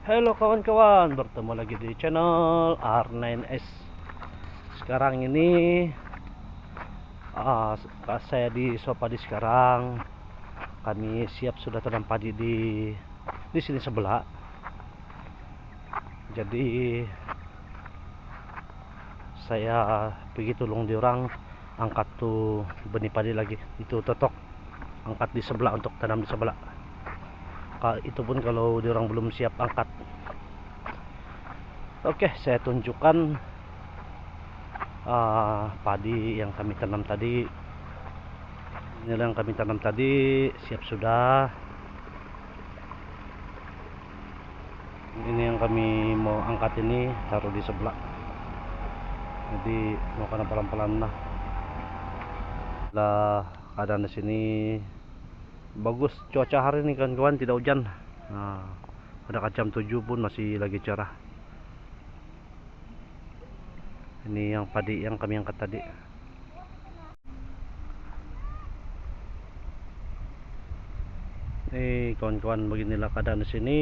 Halo kawan-kawan, bertemu lagi di channel R9S. Sekarang ini saya di Sopadi sekarang. Kami siap sudah tanam padi di sini sebelah. Jadi saya pergi tolong diorang angkat tuh benih padi lagi. Itu totok angkat di sebelah untuk tanam di sebelah. Itu pun kalau diorang belum siap angkat. Oke, saya tunjukkan padi yang kami tanam tadi. Ini yang kami tanam tadi siap sudah. Ini yang kami mau angkat, ini taruh di sebelah. Jadi mau kena pelan-pelan lah. Keadaan di sini bagus, cuaca hari ini kawan-kawan, tidak hujan. Pada jam 7 pun masih lagi cerah. Ini yang padi yang kami angkat tadi. Nih kawan-kawan, beginilah keadaan di sini.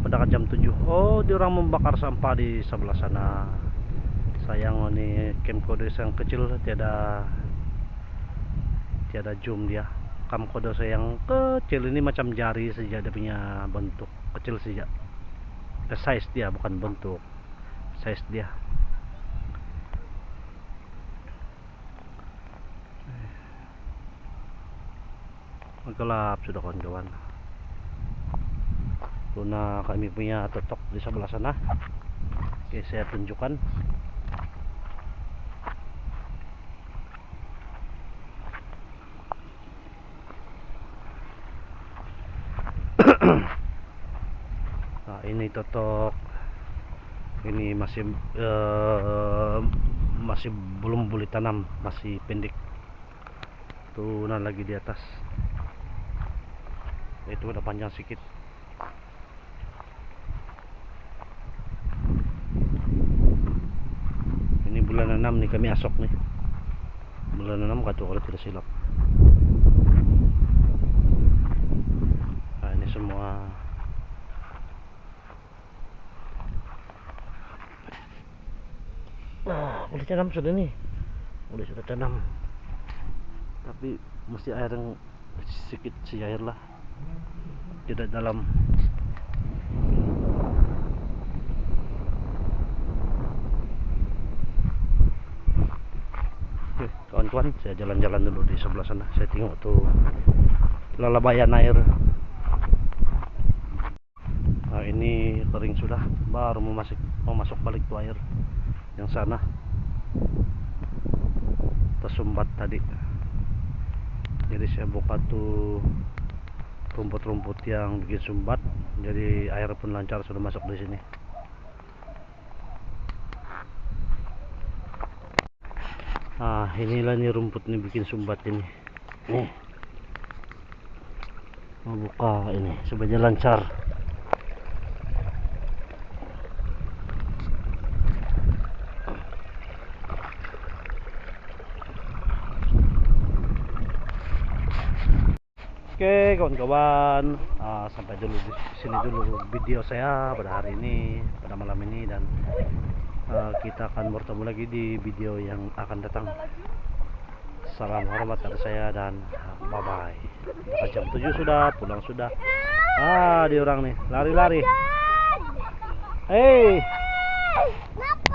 Pada jam 7. Oh, diorang membakar sampah di sebelah sana. Sayang ini camcorder yang kecil, tiada zoom dia. Camcorder saya yang kecil ini macam jari saja, dia punya bentuk kecil saja. Size dia, bukan bentuk, size dia. Gelap sudah kawan-kawan. Karena kami punya totok di sebelah sana. Oke, saya tunjukkan. Nah, ini totok. Ini masih belum boleh tanam, masih pendek. Tuh, nah lagi di atas. Itu udah panjang sedikit. Ini bulan 6 nih kami asok nih. Bulan 6 kalau tidak silap. Nah, ini semua boleh tanam sudah nih. Sudah tanam. Tapi mesti air yang sedikit air lah. Tidak dalam. Kawan-kawan, saya jalan-jalan dulu di sebelah sana. Saya tengok tuh lalabayan air. Nah, ini kering sudah, baru mau masuk balik tuh air yang sana. Tersumbat tadi. Jadi saya buka tuh rumput-rumput yang bikin sumbat. Jadi air pun lancar sudah masuk di sini. Nah, inilah nih rumput nih bikin sumbat ini. Nih. Mau buka ini supaya lancar. Oke kawan-kawan, sampai dulu di sini dulu video saya pada hari ini, pada malam ini, dan kita akan bertemu lagi di video yang akan datang. Salam hormat dari saya dan bye bye. Jam 7 sudah, pulang sudah. Dia orang nih lari-lari. Hei.